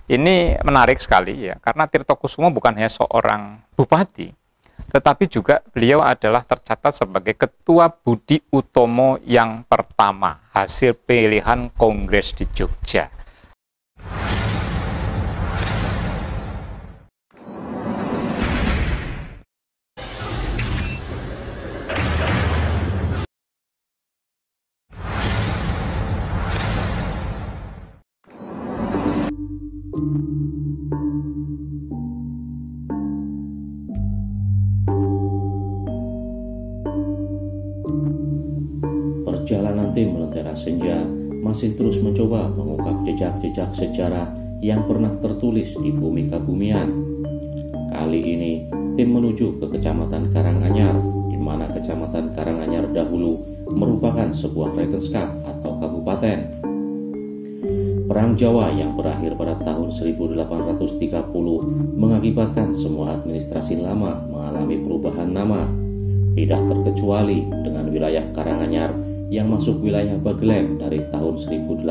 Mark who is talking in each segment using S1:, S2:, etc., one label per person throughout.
S1: Ini menarik sekali ya, karena Tirtokusumo bukan hanya seorang bupati, tetapi juga beliau adalah tercatat sebagai Ketua Budi Utomo yang pertama hasil pilihan Kongres di Jogja.
S2: Perjalanan tim Lentera Senja masih terus mencoba mengungkap jejak-jejak sejarah yang pernah tertulis di bumi Kabumian. Kali ini tim menuju ke Kecamatan Karanganyar, di mana Kecamatan Karanganyar dahulu merupakan sebuah regenskap atau kabupaten. Perang Jawa yang berakhir pada tahun 1830 mengakibatkan semua administrasi lama mengalami perubahan nama, tidak terkecuali dengan wilayah Karanganyar yang masuk wilayah Bagelen dari tahun 1831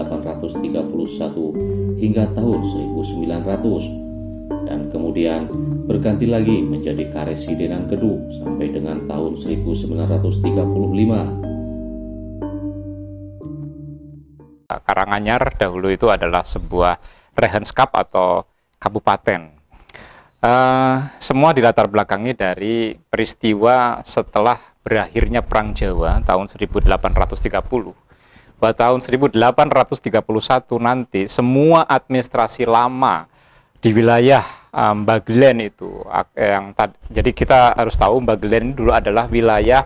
S2: hingga tahun 1900, dan kemudian berganti lagi menjadi Karesidenan Kedu sampai dengan tahun 1935.
S1: Karanganyar dahulu itu adalah sebuah regenskap atau kabupaten. Semua dilatar belakangi dari peristiwa setelah berakhirnya Perang Jawa tahun 1830. Pada tahun 1831 nanti semua administrasi lama di wilayah Bagelen itu jadi kita harus tahu Bagelen dulu adalah wilayah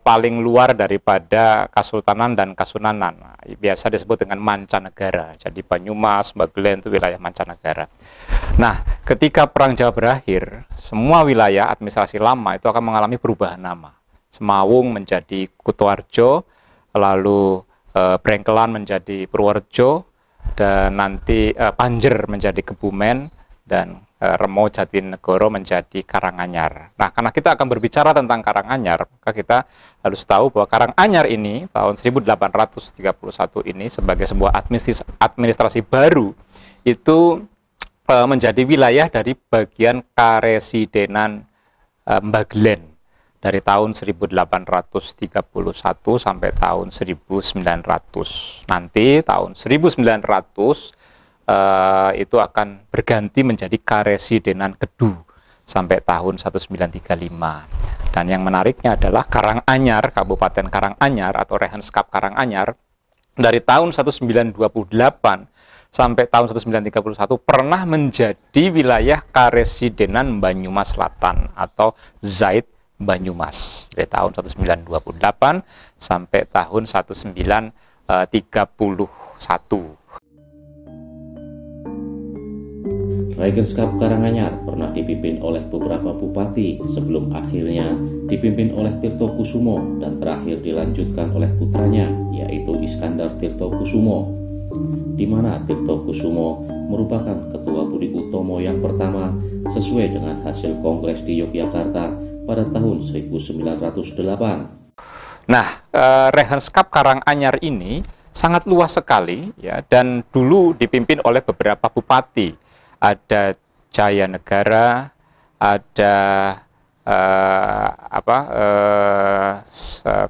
S1: paling luar daripada Kasultanan dan Kasunanan. Biasa disebut dengan mancanegara. Jadi Banyumas, Bagelen itu wilayah mancanegara. Nah, ketika Perang Jawa berakhir, semua wilayah administrasi lama itu akan mengalami perubahan nama. Semawung menjadi Kutoarjo, lalu Brengkelan menjadi Purworejo, dan nanti Panjer menjadi Kebumen, dan Remo Jatinegoro menjadi Karanganyar. Nah, karena kita akan berbicara tentang Karanganyar, maka kita harus tahu bahwa Karanganyar ini tahun 1831 ini sebagai sebuah administrasi baru itu menjadi wilayah dari bagian Karesidenan Bagelen dari tahun 1831 sampai tahun 1900. Nanti tahun 1900 itu akan berganti menjadi Karesidenan Kedu sampai tahun 1935. Dan yang menariknya adalah Karanganyar, Kabupaten Karanganyar atau Regenskap Karanganyar dari tahun 1928 sampai tahun 1931 pernah menjadi wilayah Karesidenan Banyumas Selatan atau Zaid Banyumas dari tahun 1928 sampai tahun 1931.
S2: Regenskap Karanganyar pernah dipimpin oleh beberapa bupati sebelum akhirnya dipimpin oleh Tirtokusumo dan terakhir dilanjutkan oleh putranya yaitu Iskandar Tirtokusumo, di mana Tirtokusumo merupakan Ketua Budi Utomo yang pertama sesuai dengan hasil Kongres di Yogyakarta pada tahun 1908.
S1: Nah, Regenskap Karanganyar ini sangat luas sekali ya, dan dulu dipimpin oleh beberapa bupati. Ada Jayanegara, ada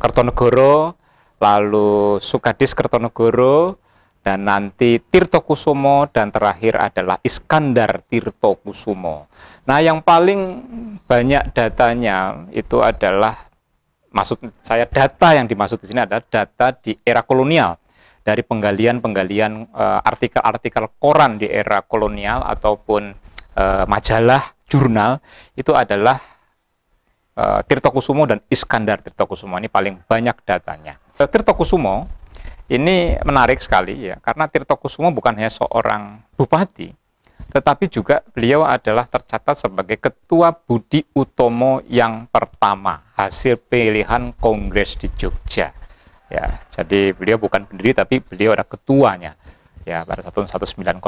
S1: Kertonegoro, lalu Sukadis Kertonegoro, dan nanti Tirtokusumo, dan terakhir adalah Iskandar Tirtokusumo. Nah, yang paling banyak datanya itu adalah, maksud saya data yang dimaksud di sini adalah data di era kolonial. Dari penggalian-penggalian artikel-artikel koran di era kolonial ataupun majalah, jurnal, itu adalah Tirtokusumo dan Iskandar Tirtokusumo. Ini paling banyak datanya. Tirtokusumo ini menarik sekali ya, karena Tirtokusumo bukan hanya seorang bupati, tetapi juga beliau adalah tercatat sebagai Ketua Budi Utomo yang pertama hasil pilihan Kongres di Jogja. Ya, jadi beliau bukan pendiri tapi beliau adalah ketuanya ya pada tahun 1908.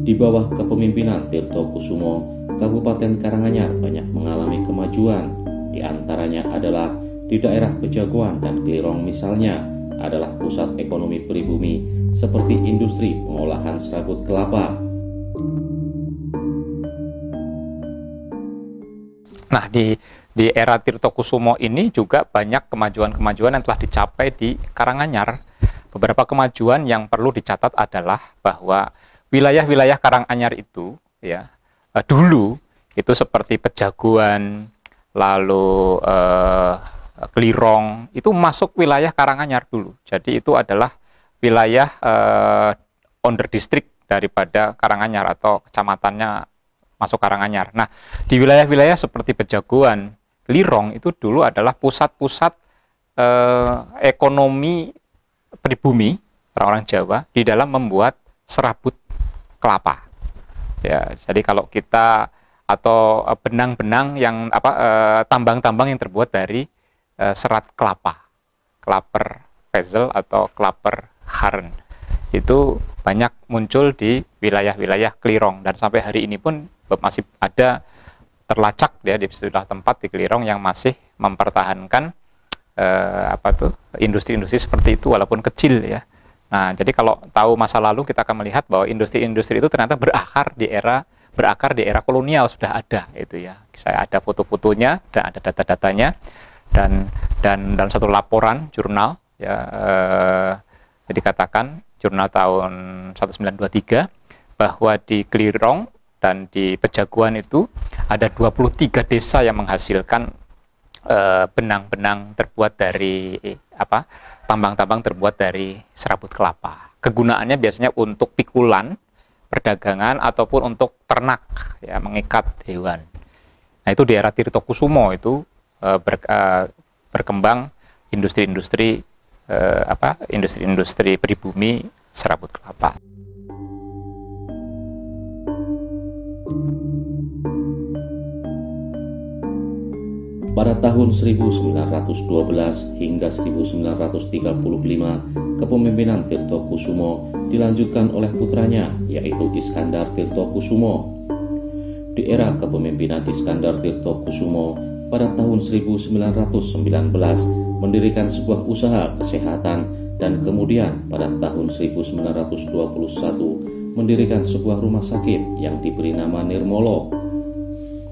S2: Di bawah kepemimpinan Tirtokusumo, Kabupaten Karanganyar banyak mengalami kemajuan. Di antaranya adalah di daerah Pejagoan dan Klirong misalnya, adalah pusat ekonomi pribumi seperti industri pengolahan serabut kelapa.
S1: Nah, di era Tirtokusumo ini juga banyak kemajuan-kemajuan yang telah dicapai di Karanganyar. Beberapa kemajuan yang perlu dicatat adalah bahwa wilayah-wilayah Karanganyar itu ya dulu itu seperti Pejaguan, lalu Klirong, itu masuk wilayah Karanganyar dulu. Jadi itu adalah wilayah under district daripada Karanganyar atau kecamatannya masuk Karanganyar. Nah, di wilayah-wilayah seperti Pejaguan, Klirong itu dulu adalah pusat-pusat ekonomi pribumi orang-orang Jawa di dalam membuat serabut kelapa. Ya, jadi kalau kita atau benang-benang yang tambang-tambang yang terbuat dari serat kelapa, klaper pezel atau klaper haren, itu banyak muncul di wilayah-wilayah Klirong, dan sampai hari ini pun masih ada terlacak ya di sejumlah tempat di Klirong yang masih mempertahankan industri-industri seperti itu walaupun kecil ya. Nah, jadi kalau tahu masa lalu kita akan melihat bahwa industri-industri itu ternyata berakar di era kolonial sudah ada itu ya. Saya ada foto-fotonya dan ada data-datanya, dan dalam satu laporan jurnal ya dikatakan jurnal tahun 1923 bahwa di Klirong dan di Pejaguan itu ada 23 desa yang menghasilkan benang-benang terbuat dari tambang-tambang terbuat dari serabut kelapa. Kegunaannya biasanya untuk pikulan, perdagangan ataupun untuk ternak ya, mengikat hewan. Nah, itu di era Tirtokusumo itu berkembang industri-industri industri-industri pribumi serabut kelapa.
S2: Pada tahun 1912 hingga 1935, kepemimpinan Tirtokusumo dilanjutkan oleh putranya, yaitu Iskandar Tirtokusumo. Di era kepemimpinan Iskandar Tirtokusumo, pada tahun 1919 mendirikan sebuah usaha kesehatan, dan kemudian pada tahun 1921 mendirikan sebuah rumah sakit yang diberi nama Nirmolo.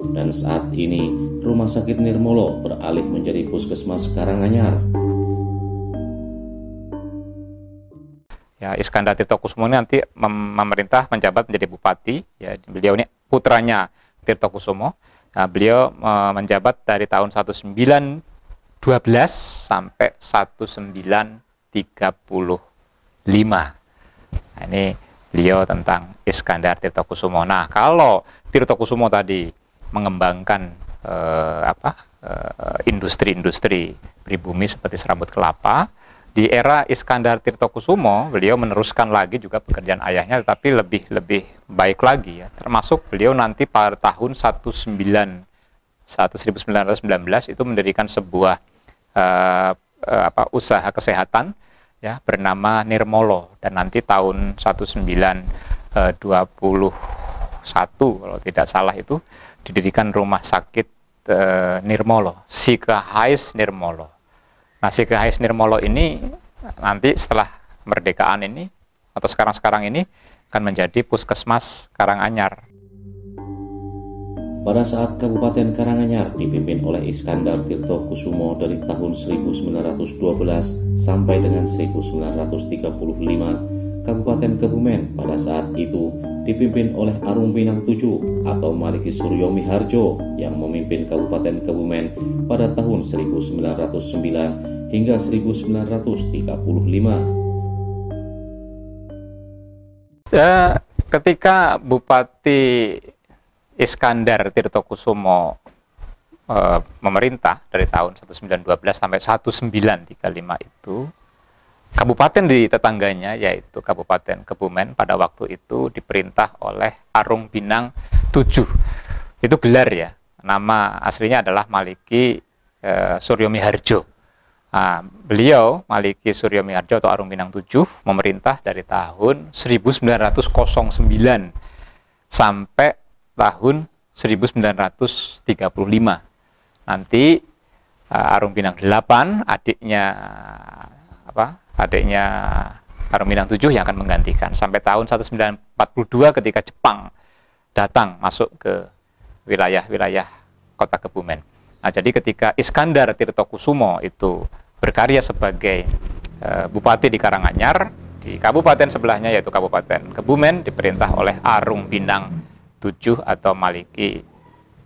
S2: Dan saat ini Rumah Sakit Nirmolo beralih menjadi Puskesmas Karanganyar.
S1: Ya, Iskandar Tirtokusumo ini nanti memerintah menjabat menjadi bupati. Ya, beliau ini putranya Tirtokusumo. Nah, beliau menjabat dari tahun 1912 sampai 1935. Nah, ini beliau tentang Iskandar Tirtokusumo. Nah, kalau Tirtokusumo tadi mengembangkan industri-industri pribumi seperti serabut kelapa, di era Iskandar Tirtokusumo beliau meneruskan lagi juga pekerjaan ayahnya, tetapi lebih baik lagi ya. Termasuk beliau nanti pada tahun 1919 itu mendirikan sebuah usaha kesehatan ya bernama Nirmolo, dan nanti tahun 1921 kalau tidak salah itu didirikan rumah sakit Nirmolo, Sikahais Nirmolo. Nah, Sikahais Nirmolo ini nanti setelah kemerdekaan ini atau sekarang ini akan menjadi Puskesmas Karanganyar.
S2: Pada saat Kabupaten Karanganyar dipimpin oleh Iskandar Tirtokusumo dari tahun 1912 sampai dengan 1935, Kabupaten Kebumen pada saat itu dipimpin oleh Arung Pinang VII atau Maliki Suryo Miharjo yang memimpin Kabupaten Kebumen pada tahun 1909 hingga 1935.
S1: Ketika Bupati Iskandar Tirtokusumo memerintah dari tahun 1912 sampai 1935 itu, kabupaten di tetangganya yaitu Kabupaten Kebumen pada waktu itu diperintah oleh Arung Pinang VII. Itu gelar ya. Nama aslinya adalah Maliki Suryo Miharjo. Nah, beliau Maliki Suryo Miharjo atau Arung Pinang VII memerintah dari tahun 1909 sampai tahun 1935. Nanti Arung Pinang VIII, adiknya adiknya Harumindang VII yang akan menggantikan sampai tahun 1942 ketika Jepang datang masuk ke wilayah-wilayah kota Kebumen. Nah, jadi ketika Iskandar Tirtokusumo itu berkarya sebagai bupati di Karanganyar, di kabupaten sebelahnya yaitu Kabupaten Kebumen diperintah oleh Arung Bintang VII atau Maliki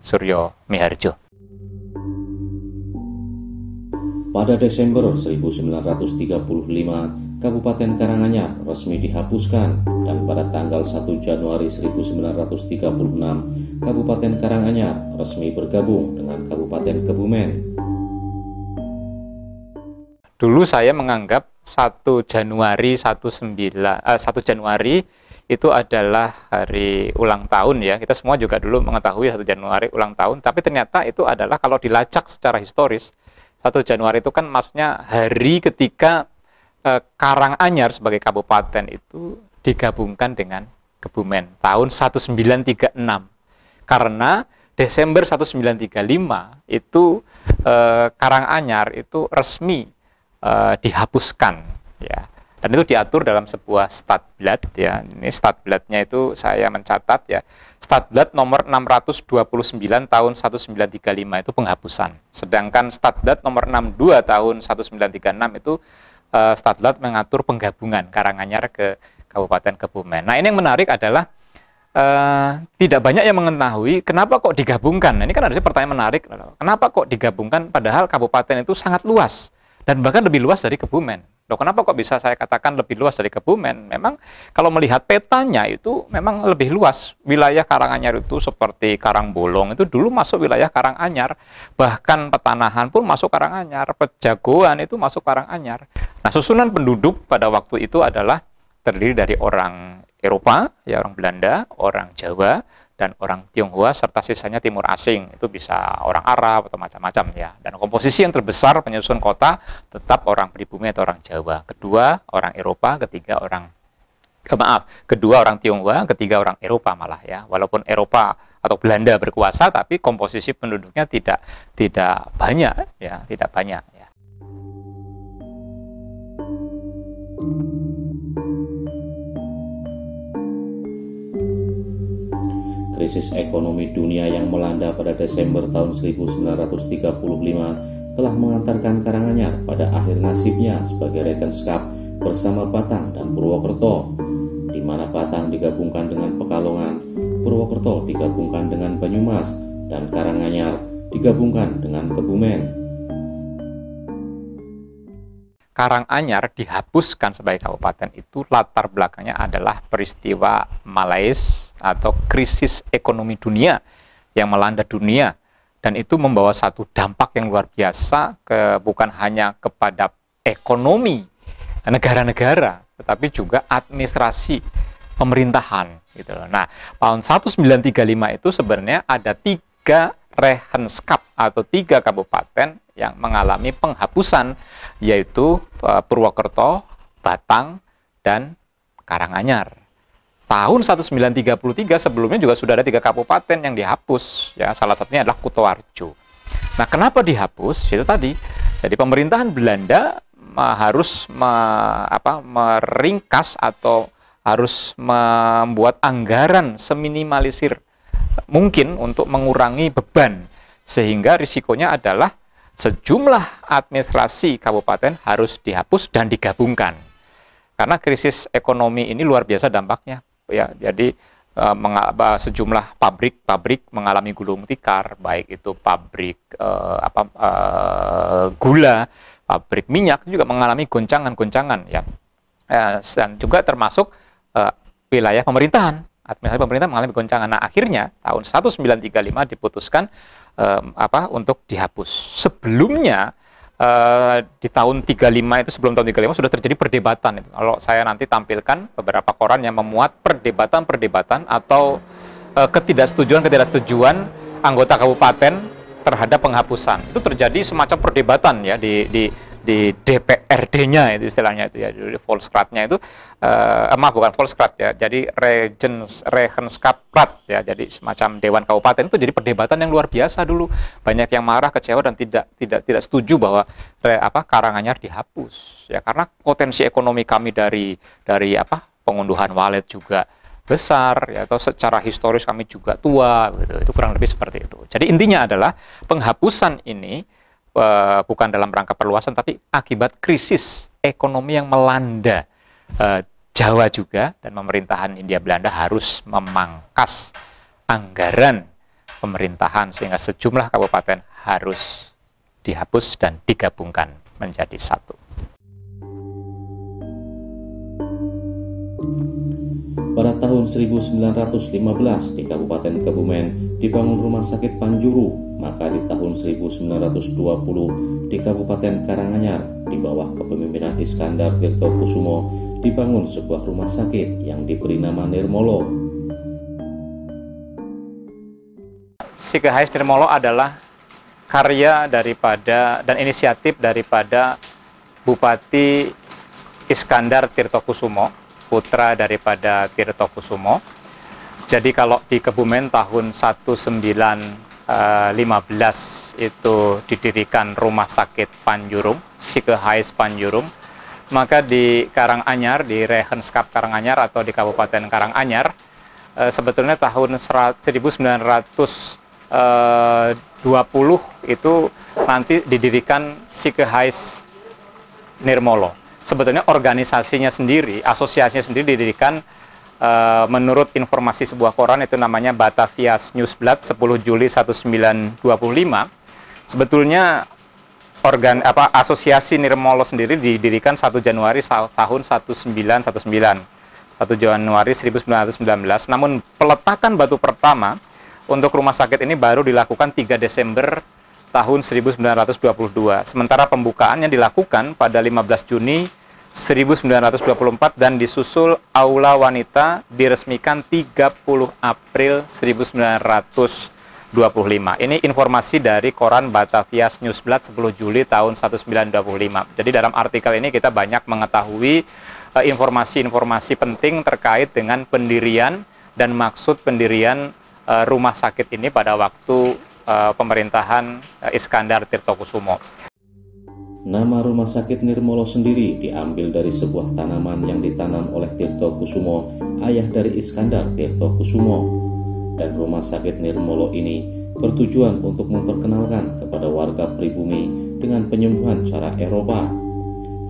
S1: Suryo Miharjo.
S2: Pada Desember 1935, Kabupaten Karanganyar resmi dihapuskan dan pada tanggal 1 Januari 1936, Kabupaten Karanganyar resmi bergabung dengan Kabupaten Kebumen.
S1: Dulu saya menganggap 1 Januari itu adalah hari ulang tahun ya. Kita semua juga dulu mengetahui 1 Januari ulang tahun, tapi ternyata itu adalah kalau dilacak secara historis 1 Januari itu kan maksudnya hari ketika Karanganyar sebagai kabupaten itu digabungkan dengan Kebumen tahun 1936. Karena Desember 1935 itu Karanganyar itu resmi dihapuskan ya. Dan itu diatur dalam sebuah Stadblad ya. Ini Stadbladnya itu saya mencatat ya. Stadblad nomor 629 tahun 1935 itu penghapusan. Sedangkan Stadblad nomor 62 tahun 1936 itu Stadblad mengatur penggabungan Karanganyar ke Kabupaten Kebumen. Nah, ini yang menarik adalah tidak banyak yang mengetahui kenapa kok digabungkan. Nah, ini kan harusnya pertanyaan menarik. Kenapa kok digabungkan padahal kabupaten itu sangat luas dan bahkan lebih luas dari Kebumen. Loh, kenapa kok bisa saya katakan lebih luas dari Kebumen? Memang kalau melihat petanya itu memang lebih luas. Wilayah Karanganyar itu seperti Karangbolong itu dulu masuk wilayah Karanganyar. Bahkan Petanahan pun masuk Karanganyar. Pejagoan itu masuk Karanganyar. Nah, susunan penduduk pada waktu itu adalah terdiri dari orang Eropa, ya orang Belanda, orang Jawa, dan orang Tionghoa, serta sisanya timur asing. Itu bisa orang Arab atau macam-macam ya. Dan komposisi yang terbesar penyusun kota tetap orang pribumi atau orang Jawa. Kedua orang Eropa, kedua orang Tionghoa, ketiga orang Eropa malah ya. Walaupun Eropa atau Belanda berkuasa, tapi komposisi penduduknya tidak banyak ya, tidak banyak ya.
S2: Krisis ekonomi dunia yang melanda pada Desember tahun 1935 telah mengantarkan Karanganyar pada akhir nasibnya sebagai Regenskap bersama Batang dan Purwokerto, di mana Batang digabungkan dengan Pekalongan, Purwokerto digabungkan dengan Banyumas, dan Karanganyar digabungkan dengan Kebumen.
S1: Karanganyar dihapuskan sebagai kabupaten itu latar belakangnya adalah peristiwa Malaise atau krisis ekonomi dunia yang melanda dunia, dan itu membawa satu dampak yang luar biasa bukan hanya kepada ekonomi negara-negara tetapi juga administrasi pemerintahan gitu loh. Nah, tahun 1935 itu sebenarnya ada 3 Regenskap atau 3 kabupaten yang mengalami penghapusan, yaitu Purwokerto, Batang, dan Karanganyar. Tahun 1933 sebelumnya juga sudah ada 3 kabupaten yang dihapus, ya salah satunya adalah Kutoarjo. Nah, kenapa dihapus? Itu tadi. Jadi pemerintahan Belanda harus meringkas atau harus membuat anggaran seminimalisir mungkin untuk mengurangi beban, sehingga risikonya adalah sejumlah administrasi kabupaten harus dihapus dan digabungkan. Karena krisis ekonomi ini luar biasa dampaknya ya. Jadi sejumlah pabrik mengalami gulung tikar, baik itu pabrik gula, pabrik minyak juga mengalami goncangan-goncangan ya. Dan juga termasuk wilayah pemerintahan. Administrasi pemerintah mengalami goncangan. Nah, akhirnya tahun 1935 diputuskan untuk dihapus. Sebelumnya di tahun 35 itu, sebelum tahun 35 sudah terjadi perdebatan itu. Kalau saya nanti tampilkan beberapa koran yang memuat perdebatan atau ketidaksetujuan anggota kabupaten terhadap penghapusan. Itu terjadi semacam perdebatan ya di di DPRD-nya itu istilahnya itu ya, di Volksraad-nya itu maaf bukan Volksraad ya, jadi Regenskaprat ya, jadi semacam dewan kabupaten itu jadi perdebatan yang luar biasa dulu. Banyak yang marah, kecewa dan tidak setuju bahwa Karanganyar dihapus ya, karena potensi ekonomi kami dari pengunduhan walet juga besar ya, atau secara historis kami juga tua gitu. Itu kurang lebih seperti itu. Jadi intinya adalah penghapusan ini bukan dalam rangka perluasan, tapi akibat krisis ekonomi yang melanda Jawa juga, dan pemerintahan Hindia Belanda harus memangkas anggaran pemerintahan sehingga sejumlah kabupaten harus dihapus dan digabungkan menjadi satu.
S2: Pada tahun 1915 di Kabupaten Kebumen dibangun Rumah Sakit Panjuru, maka di tahun 1920 di Kabupaten Karanganyar di bawah kepemimpinan Iskandar Tirtokusumo dibangun sebuah rumah sakit yang diberi nama Nirmolo.
S1: Sikehais Nirmolo adalah karya daripada dan inisiatif daripada Bupati Iskandar Tirtokusumo, putra daripada Tirtokusumo. Jadi kalau di Kebumen tahun 1915 itu didirikan Rumah Sakit Panjurung, Sikehais Panjurung, maka di Karanganyar, di Regenskap Karanganyar atau di Kabupaten Karanganyar, sebetulnya tahun 1920 itu nanti didirikan Sikehais Nirmolo. Sebetulnya organisasinya sendiri, asosiasinya sendiri didirikan menurut informasi sebuah koran, itu namanya Batavias Nieuwsblad 10 Juli 1925. Sebetulnya asosiasi Nirmolo sendiri didirikan 1 Januari tahun 1919. 1 Januari 1919. Namun peletakan batu pertama untuk rumah sakit ini baru dilakukan 3 Desember tahun 1922. Sementara pembukaannya dilakukan pada 15 Juni 1924 dan disusul Aula Wanita diresmikan 30 April 1925. Ini informasi dari koran Batavias Nieuwsblad 10 Juli tahun 1925. Jadi dalam artikel ini kita banyak mengetahui informasi-informasi penting terkait dengan pendirian dan maksud pendirian rumah sakit ini pada waktu pemerintahan Iskandar Tirtokusumo.
S2: Nama Rumah Sakit Nirmolo sendiri diambil dari sebuah tanaman yang ditanam oleh Tirtokusumo, ayah dari Iskandar Tirtokusumo. Dan Rumah Sakit Nirmolo ini bertujuan untuk memperkenalkan kepada warga pribumi dengan penyembuhan cara Eropa.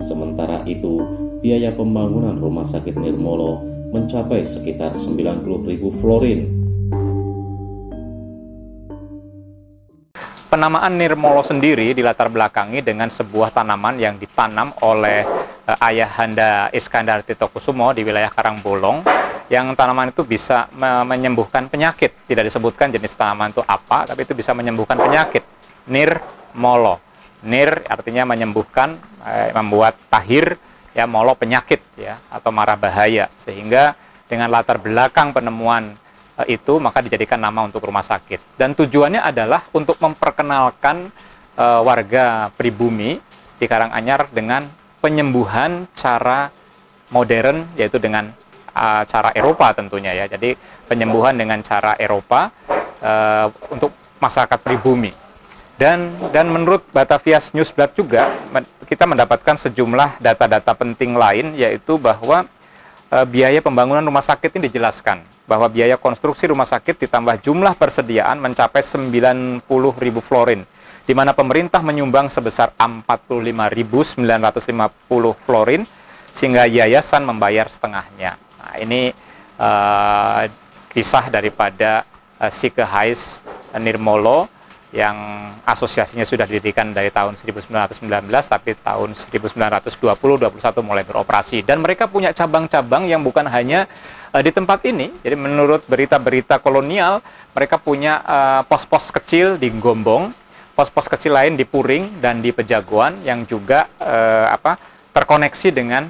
S2: Sementara itu, biaya pembangunan Rumah Sakit Nirmolo mencapai sekitar 90.000 florin.
S1: Penamaan Nirmolo sendiri dilatar belakangi dengan sebuah tanaman yang ditanam oleh ayahanda Iskandar Tirtokusumo di wilayah Karangbolong, yang tanaman itu bisa menyembuhkan penyakit. Tidak disebutkan jenis tanaman itu apa, tapi itu bisa menyembuhkan penyakit. Nirmolo. Nir artinya menyembuhkan, membuat tahir, ya, molo penyakit ya, atau mara bahaya. Sehingga dengan latar belakang penemuan itu maka dijadikan nama untuk rumah sakit, dan tujuannya adalah untuk memperkenalkan warga pribumi di Karanganyar dengan penyembuhan cara modern, yaitu dengan cara Eropa tentunya ya. Jadi penyembuhan dengan cara Eropa untuk masyarakat pribumi. Dan menurut Batavias Nieuwsblad juga kita mendapatkan sejumlah data-data penting lain, yaitu bahwa biaya pembangunan rumah sakit ini dijelaskan bahwa biaya konstruksi rumah sakit ditambah jumlah persediaan mencapai 90.000 florin, di mana pemerintah menyumbang sebesar 45.950 florin, sehingga yayasan membayar setengahnya. Nah, ini kisah daripada Sikehais Nirmolo yang asosiasinya sudah didirikan dari tahun 1919, tapi tahun 1920-21 mulai beroperasi. Dan mereka punya cabang-cabang yang bukan hanya di tempat ini. Jadi menurut berita-berita kolonial, mereka punya pos-pos kecil di Gombong, pos-pos kecil lain di Puring dan di Pejagoan yang juga terkoneksi dengan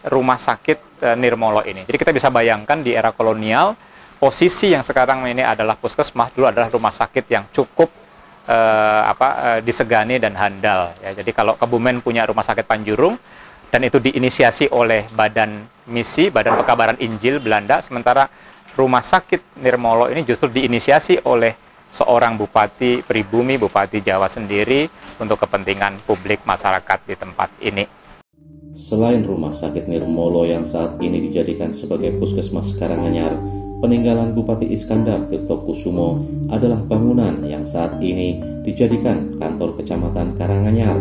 S1: rumah sakit Nirmolo ini. Jadi kita bisa bayangkan di era kolonial, posisi yang sekarang ini adalah puskesmas, dulu adalah rumah sakit yang cukup disegani dan handal. Ya. Jadi kalau Kebumen punya Rumah Sakit Panjurung, dan itu diinisiasi oleh Badan Misi, Badan Pekabaran Injil Belanda, sementara Rumah Sakit Nirmolo ini justru diinisiasi oleh seorang bupati pribumi, bupati Jawa sendiri untuk kepentingan publik masyarakat di tempat ini.
S2: Selain Rumah Sakit Nirmolo yang saat ini dijadikan sebagai Puskesmas Karanganyar, peninggalan Bupati Iskandar Tirtokusumo adalah bangunan yang saat ini dijadikan kantor Kecamatan Karanganyar.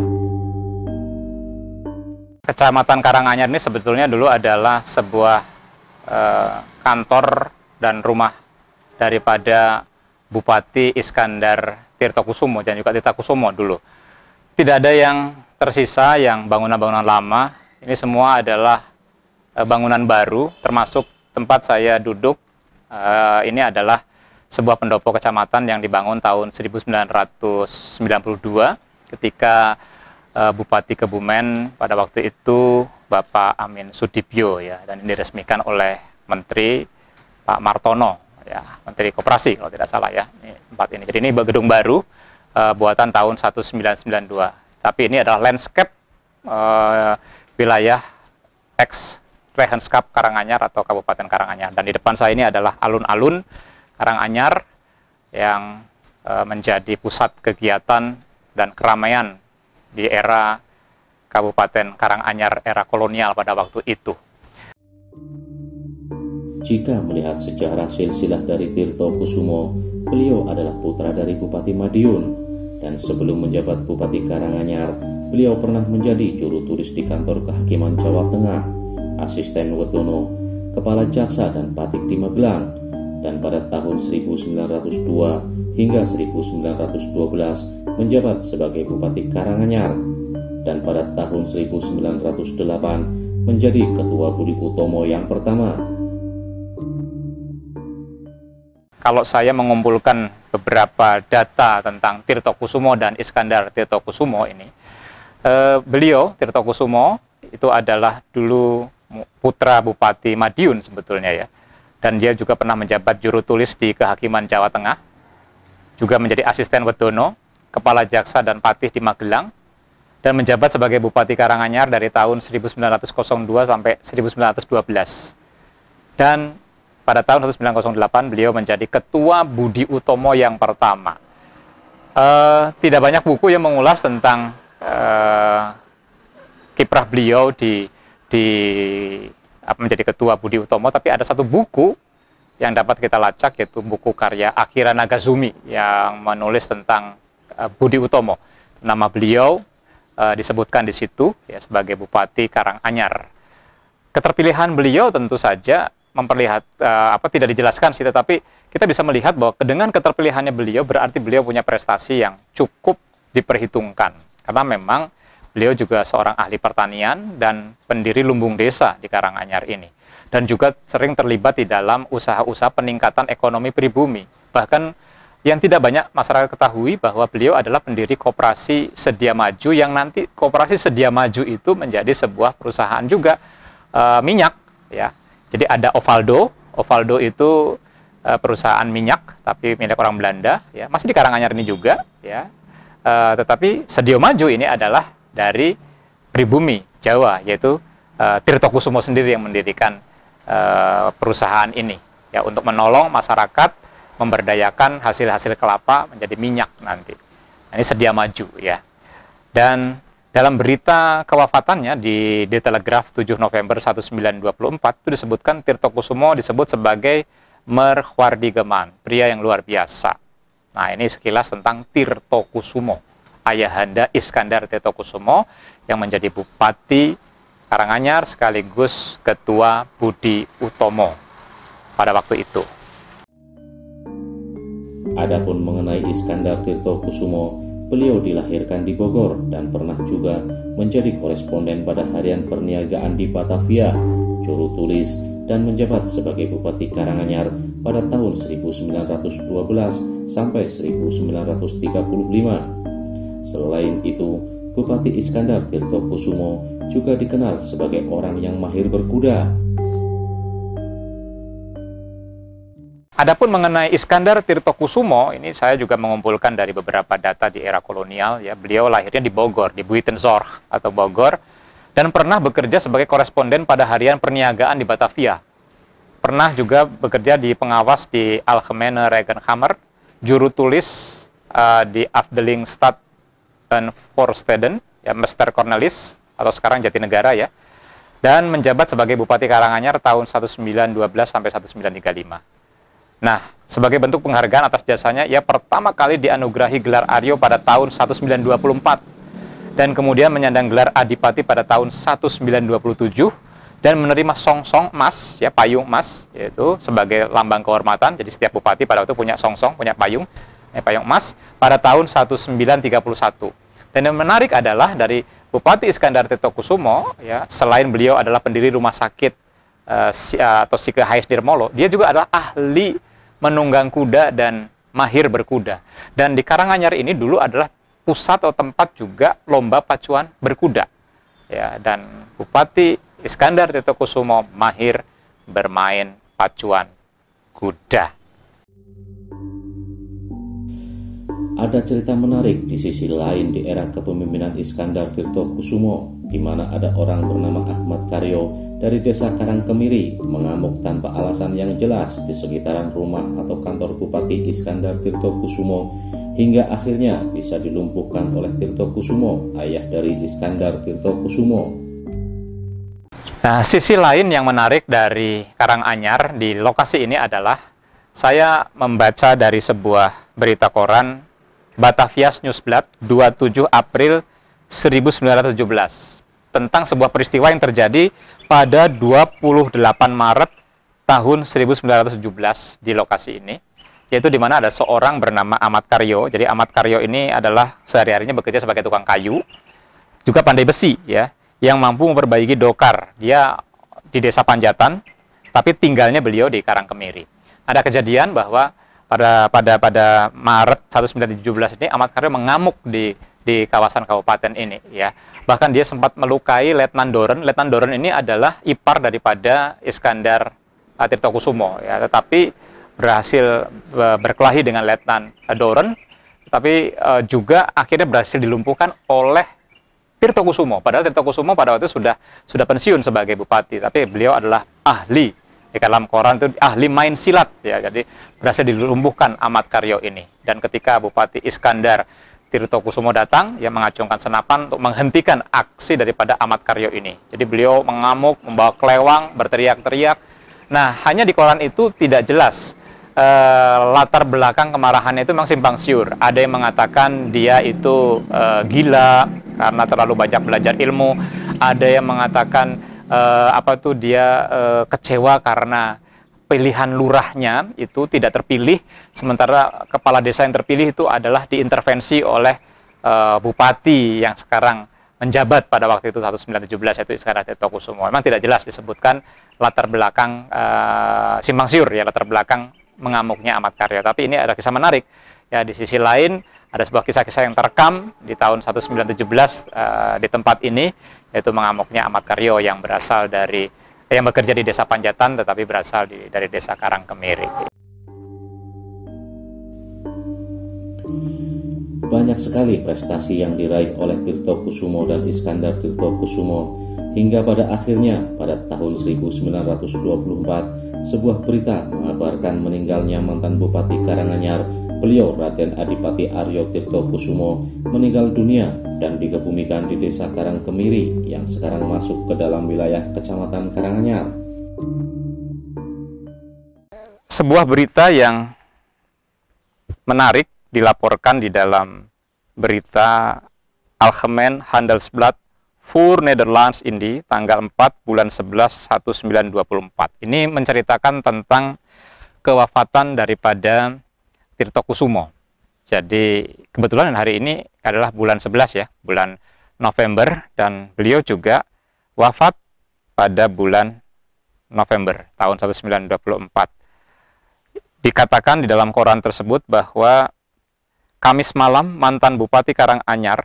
S1: Kecamatan Karanganyar ini sebetulnya dulu adalah sebuah kantor dan rumah daripada Bupati Iskandar Tirtokusumo dan juga Tirtakusumo dulu. Tidak ada yang tersisa yang bangunan-bangunan lama. Ini semua adalah bangunan baru, termasuk tempat saya duduk. Ini adalah sebuah pendopo kecamatan yang dibangun tahun 1992 ketika Bupati Kebumen pada waktu itu Bapak Amin Sudibyo, ya, dan ini diresmikan oleh Menteri Pak Martono, ya, Menteri Koperasi kalau tidak salah, ya, ini tempat ini. Jadi ini gedung baru buatan tahun 1992. Tapi ini adalah landscape wilayah ex Rehenskap Karanganyar atau Kabupaten Karanganyar. Dan di depan saya ini adalah alun-alun Karanganyar yang menjadi pusat kegiatan dan keramaian di era Kabupaten Karanganyar era kolonial pada waktu itu.
S2: Jika melihat sejarah silsilah dari Tirtokusumo, beliau adalah putra dari Bupati Madiun, dan sebelum menjabat Bupati Karanganyar, beliau pernah menjadi juru tulis di kantor Kehakiman Jawa Tengah, asisten Wetono, kepala jaksa dan patik di Magelang, dan pada tahun 1902 hingga 1912 menjabat sebagai Bupati Karanganyar, dan pada tahun 1908 menjadi Ketua Budi Utomo yang pertama.
S1: Kalau saya mengumpulkan beberapa data tentang Tirtokusumo dan Iskandar Tirtokusumo ini, beliau Tirtokusumo itu adalah dulu putra Bupati Madiun sebetulnya, ya, dan dia juga pernah menjabat juru tulis di Kehakiman Jawa Tengah, juga menjadi asisten Wedono, kepala jaksa dan patih di Magelang, dan menjabat sebagai Bupati Karanganyar dari tahun 1902 sampai 1912. Dan pada tahun 1908 beliau menjadi Ketua Budi Utomo yang pertama. Tidak banyak buku yang mengulas tentang kiprah beliau menjadi Ketua Budi Utomo, tapi ada satu buku yang dapat kita lacak, yaitu buku karya Akira Nagazumi yang menulis tentang Budi Utomo. Nama beliau disebutkan di situ, ya, sebagai Bupati Karanganyar. Keterpilihan beliau tentu saja tidak dijelaskan sih, tetapi kita bisa melihat bahwa dengan keterpilihannya beliau berarti beliau punya prestasi yang cukup diperhitungkan, karena memang beliau juga seorang ahli pertanian dan pendiri lumbung desa di Karanganyar ini, dan juga sering terlibat di dalam usaha-usaha peningkatan ekonomi pribumi. Bahkan yang tidak banyak masyarakat ketahui bahwa beliau adalah pendiri Koperasi Sedia Maju, yang nanti Koperasi Sedia Maju itu menjadi sebuah perusahaan juga minyak, ya. Jadi ada Ovaldo itu perusahaan minyak tapi milik orang Belanda, ya, masih di Karanganyar ini juga, ya. Tetapi Sedia Maju ini adalah dari pribumi Jawa, yaitu Tirtokusumo sendiri yang mendirikan perusahaan ini, ya, untuk menolong masyarakat memberdayakan hasil-hasil kelapa menjadi minyak nanti. Nah, ini Sedia Maju, ya. Dan dalam berita kewafatannya di Telegraf 7 November 1924 itu disebutkan Tirtokusumo disebut sebagai Merhwardigeman, pria yang luar biasa. Nah, ini sekilas tentang Tirtokusumo, ayahanda Iskandar Tirtokusumo yang menjadi Bupati Karanganyar sekaligus Ketua Budi Utomo pada waktu itu.
S2: Adapun mengenai Iskandar Tirtokusumo, beliau dilahirkan di Bogor dan pernah juga menjadi koresponden pada harian perniagaan di Batavia, juru tulis, dan menjabat sebagai Bupati Karanganyar pada tahun 1912 sampai 1935. Selain itu, Bupati Iskandar Tirtokusumo juga dikenal sebagai orang yang mahir berkuda.
S1: Adapun mengenai Iskandar Tirtokusumo, ini saya juga mengumpulkan dari beberapa data di era kolonial. Ya, beliau lahirnya di Bogor, di Buitenzorg atau Bogor, dan pernah bekerja sebagai koresponden pada harian perniagaan di Batavia. Pernah juga bekerja di pengawas di Algemene Rekenkamer, juru tulis di Afdelingstad dan Forsteden, ya, Mester Cornelis, atau sekarang Jatinegara, ya, dan menjabat sebagai Bupati Karanganyar tahun 1912 sampai 1935. Nah, sebagai bentuk penghargaan atas jasanya, ia pertama kali dianugerahi gelar Aryo pada tahun 1924, dan kemudian menyandang gelar Adipati pada tahun 1927, dan menerima songsong emas, ya, payung emas, yaitu sebagai lambang kehormatan. Jadi setiap bupati pada waktu punya songsong, punya payung emas pada tahun 1931. Dan yang menarik adalah dari Bupati Iskandar Tirtokusumo, ya, selain beliau adalah pendiri rumah sakit atau Sike Hais Dirmolo, dia juga adalah ahli menunggang kuda dan mahir berkuda. Dan di Karanganyar ini dulu adalah pusat atau tempat juga lomba pacuan berkuda. Ya, dan Bupati Iskandar Tirtokusumo mahir bermain pacuan kuda.
S2: Ada cerita menarik di sisi lain di era kepemimpinan Iskandar Tirtokusumo, di mana ada orang bernama Ahmad Karyo dari desa Karangkemiri mengamuk tanpa alasan yang jelas di sekitaran rumah atau kantor Bupati Iskandar Tirtokusumo, hingga akhirnya bisa dilumpuhkan oleh Tirtokusumo, ayah dari Iskandar Tirtokusumo.
S1: Nah, sisi lain yang menarik dari Karanganyar di lokasi ini adalah saya membaca dari sebuah berita koran Batavias Newsblad 27 April 1917 tentang sebuah peristiwa yang terjadi pada 28 Maret tahun 1917 di lokasi ini, yaitu di mana ada seorang bernama Ahmad Karyo. Jadi Ahmad Karyo ini adalah sehari-harinya bekerja sebagai tukang kayu, juga pandai besi, ya, yang mampu memperbaiki dokar. Dia di Desa Panjatan, tapi tinggalnya beliau di Karangkemiri. Ada kejadian bahwa pada Maret 1917 ini Ahmad Karyo mengamuk di kawasan kabupaten ini, ya. Bahkan dia sempat melukai Letnan Doren. Letnan Doren ini adalah ipar daripada Iskandar Tirtokusumo, ya, tetapi berhasil berkelahi dengan Letnan Doren, tapi juga akhirnya berhasil dilumpuhkan oleh Tirtokusumo. Padahal Tirtokusumo pada waktu itu sudah pensiun sebagai bupati, tapi beliau adalah ahli. Di dalam koran itu ahli main silat, ya. Jadi berhasil dilumpuhkan Ahmad Karyo ini. Dan ketika Bupati Iskandar Tirtokusumo datang, ia mengacungkan senapan untuk menghentikan aksi daripada Ahmad Karyo ini. Jadi beliau mengamuk, membawa kelewang, berteriak-teriak. Nah, hanya di koran itu tidak jelas latar belakang kemarahannya itu memang simpang siur. Ada yang mengatakan dia itu gila karena terlalu banyak belajar ilmu. Ada yang mengatakan dia kecewa karena pilihan lurahnya itu tidak terpilih, sementara kepala desa yang terpilih itu adalah diintervensi oleh bupati yang sekarang menjabat pada waktu itu 1917, yaitu Iskandar Tirtokusumo. Memang tidak jelas disebutkan latar belakang simpang siur, ya, latar belakang mengamuknya Ahmad Karyo. Tapi ini ada kisah menarik, ya. Di sisi lain ada sebuah kisah-kisah yang terekam di tahun 1917 di tempat ini, yaitu mengamuknya Ahmad Karyo yang bekerja di Desa Panjatan tetapi berasal dari Desa Karangkemiri.
S2: Banyak sekali prestasi yang diraih oleh Tirtokusumo dan Iskandar Tirtokusumo, hingga pada akhirnya pada tahun 1924 sebuah berita mengabarkan meninggalnya mantan Bupati Karanganyar, beliau Raden Adipati Aryo Tirtokusumo, meninggal dunia dan dikebumikan di Desa Karangkemiri yang sekarang masuk ke dalam wilayah Kecamatan Karanganyar.
S1: Sebuah berita yang menarik dilaporkan di dalam berita Algemeen Handelsblad voor Nederlands Indi tanggal 4 bulan 11 1924. Ini menceritakan tentang kewafatan daripada Tirtokusumo. Jadi kebetulan hari ini adalah bulan 11, ya, bulan November, dan beliau juga wafat pada bulan November tahun 1924. Dikatakan di dalam koran tersebut bahwa Kamis malam mantan Bupati Karanganyar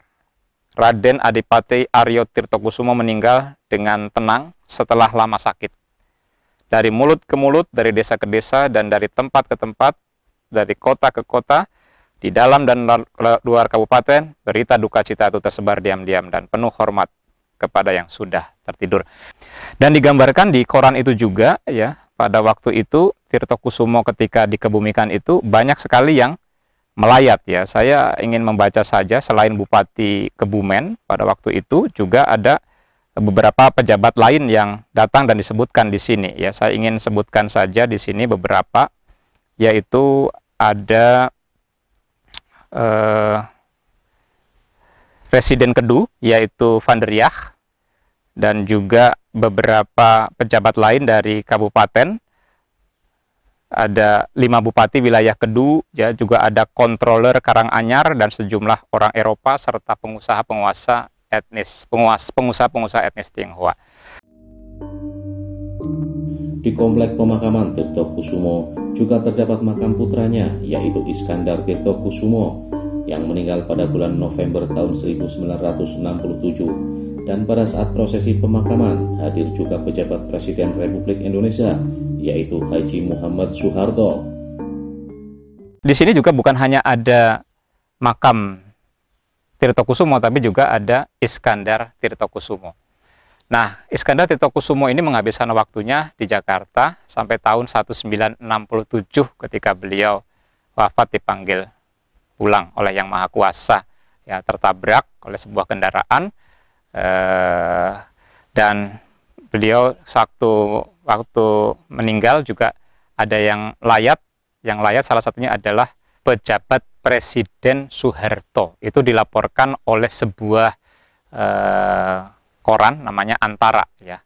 S1: Raden Adipati Aryo Tirtokusumo meninggal dengan tenang setelah lama sakit. dari mulut ke mulut, dari desa ke desa, dan dari tempat ke tempat, dari kota ke kota, di dalam dan luar kabupaten, berita duka cita itu tersebar diam-diam dan penuh hormat kepada yang sudah tertidur. Dan digambarkan di koran itu juga, ya, pada waktu itu Tirtokusumo ketika dikebumikan itu banyak sekali yang melayat, ya. Saya ingin membaca saja, selain Bupati Kebumen pada waktu itu juga ada beberapa pejabat lain yang datang dan disebutkan di sini, ya. Saya ingin sebutkan saja di sini beberapa, yaitu ada Presiden Kedu, yaitu Van der Yach, dan juga beberapa pejabat lain dari kabupaten. Ada 5 bupati wilayah Kedu, ya, juga ada controller Karanganyar dan sejumlah orang Eropa serta pengusaha-pengusaha etnis Tionghoa.
S2: Di komplek pemakaman Tirtokusumo juga terdapat makam putranya, yaitu Iskandar Tirtokusumo, yang meninggal pada bulan November tahun 1967. Dan pada saat prosesi pemakaman hadir juga pejabat Presiden Republik Indonesia, yaitu Haji Muhammad Soeharto.
S1: Di sini juga bukan hanya ada makam Tirtokusumo, tapi juga ada Iskandar Tirtokusumo. Nah, Iskandar Tirtokusumo ini menghabiskan waktunya di Jakarta sampai tahun 1967 ketika beliau wafat dipanggil pulang oleh Yang Maha Kuasa, ya, tertabrak oleh sebuah kendaraan, dan beliau waktu meninggal juga ada yang layat salah satunya adalah pejabat Presiden Soeharto. Itu dilaporkan oleh sebuah koran namanya Antara, ya.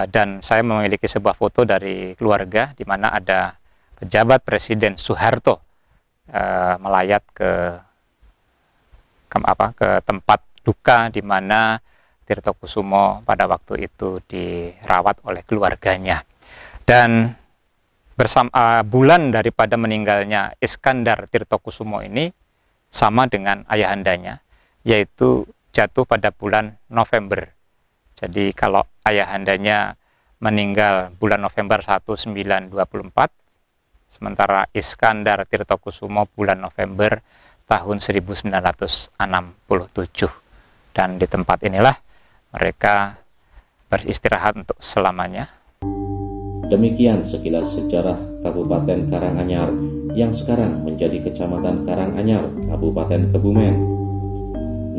S1: Dan saya memiliki sebuah foto dari keluarga di mana ada pejabat Presiden Soeharto melayat ke tempat duka di mana Tirtokusumo pada waktu itu dirawat oleh keluarganya. Dan bulan daripada meninggalnya Iskandar Tirtokusumo ini sama dengan ayahandanya, yaitu jatuh pada bulan November. Jadi kalau ayahandanya meninggal bulan November 1924, sementara Iskandar Tirtokusumo bulan November tahun 1967. Dan di tempat inilah mereka beristirahat untuk selamanya.
S2: Demikian sekilas sejarah Kabupaten Karanganyar yang sekarang menjadi Kecamatan Karanganyar, Kabupaten Kebumen.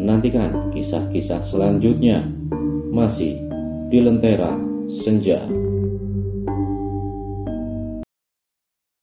S2: Nantikan kisah-kisah selanjutnya masih di Lentera Senja.